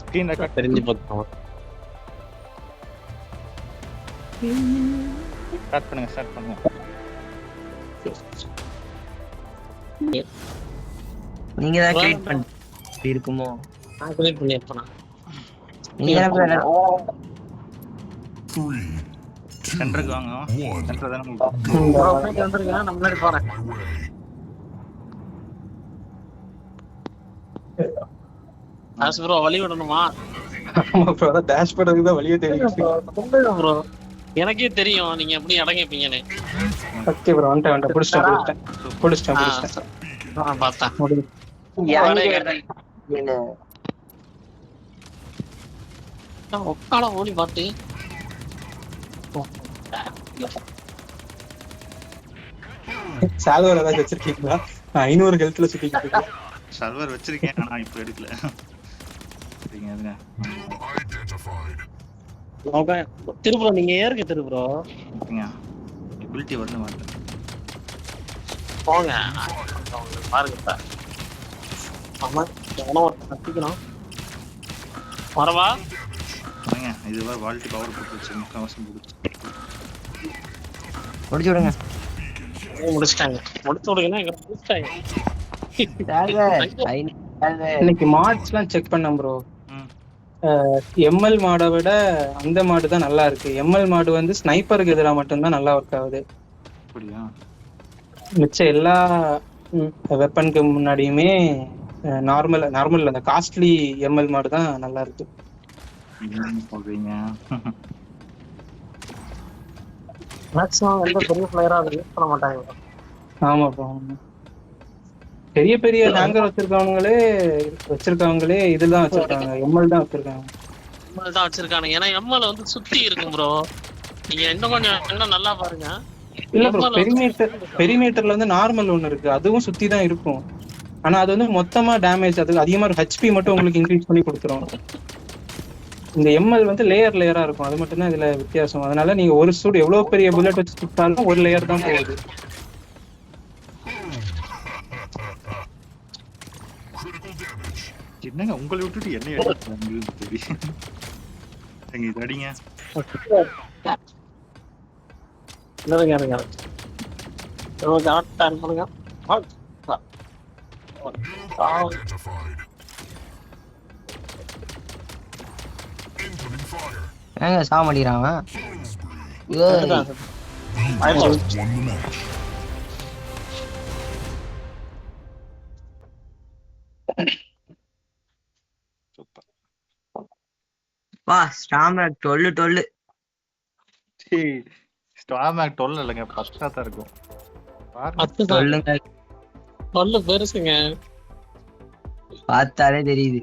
Screen record தெரிஞ்சு பார்த்தோம். Start பண்ணுங்க. நீங்க தான் கிரியேட் பண்ணி இருக்குமோ? நான் கிரியேட் பண்ணிருப்பேன். நீங்க தான் சென்டருக்கு வாங்க. சென்டர் தானே வந்துருங்க, நான் முன்னாடி போறேன். ப்ரோ வழி விடணுமா? டேஷ் பண்றதுக்கு தான் வழியே தெரியும் ப்ரோ. எனக்கே தெரியும் நீங்க எப்படி அடங்கிப்பீங்கன்னு. ஓகே ப்ரோ, வந்துட்டேன் புடிச்சிட்டேன். பார்த்தேன். உட்கால ஓடி பார்த்து சால்வர் ஏதாச்சும் வச்சிருக்கீங்களா? 500 ஹெல்த்ல சுத்திட்டு இருக்கேன். சர்வர் வச்சிருக்கேன், ஆனா இப்ப எடுக்கல. திருப்புறோம் நீங்க ஏறுங்க. திருப்புறோம் எபிலிட்டி வரல மாட்டேன். போங்க பாருங்க. ஆமா கத்திக்கணும். வரவா இது வர வால்டி பவர் போட்டு வச்சு முக்காவாசம் முடிச்சு விடுங்க. முடிச்சிட்டாங்க. முடிச்சு விடுங்கன்னா எங்க முடிச்சிட்டாங்க. இன்னைக்கு மாட்ஸ்லாம் செக் பண்ணேன் ப்ரோ. எம்எல் மாடை விட அந்த மாடு தான் நல்லா இருக்கு. எம்எல் மாடு வந்து ஸ்னைப்பருக்கு எதிராக மட்டும்தான் நல்லா ஒர்க் ஆகுது. மிச்ச எல்லா வெப்பனுக்கு முன்னாடியுமே நார்மல் அந்த காஸ்ட்லி எம்எல் மாடு தான் நல்லா இருக்கு. மேக்ஸிமம் எந்த பெரிய பிளேயரா அதை யூஸ் பண்ண மாட்டாங்க. ஆமாப்பா, பெரிய பெரிய ஹேங்கர் வச்சிருக்கவங்களே இதுதான் வச்சிருக்காங்க, எம்எல் தான் வச்சிருக்காங்க. எம்எல் தான் வச்சிருக்காங்க. ஏன்னா எம்எல் வந்து சுத்தி இருக்கும் ப்ரோ. நீங்க இன்னும் கொஞ்சம் நல்லா பாருங்க. இல்ல ப்ரோ, பெரிமீட்டர்ல வந்து நார்மல் ஒன்னு இருக்கு, அதுவும் சுத்தி தான் இருக்கும். ஆனா அது வந்து மொத்தமா டேமேஜ், அது அதிகமா ஹெச்பி மட்டும் உங்களுக்கு இன்க்ரீஸ் பண்ணி கொடுத்துரும். இந்த எம்எல் வந்து லேயரா இருக்கும், அது மட்டும் தான் இதுல வித்தியாசம். அதனால நீங்க ஒரு சூடு எவ்வளவு பெரிய புல்லட் வச்சு சுட்டாலும் ஒரு லேயர் தான் போகுது. என்னங்க உங்களை விட்டுட்டு என்ன எடுத்து தெரியும். இது அடிங்க. ஏங்க சாவ மாட்டேங்கிறான். வா ஸ்டார்மேக் 12 ஸ்டார்மேக் 12 இல்லங்க, 10 தான் இருக்கும். 10 பெருசுங்க, பார்த்தாலே தெரியுது.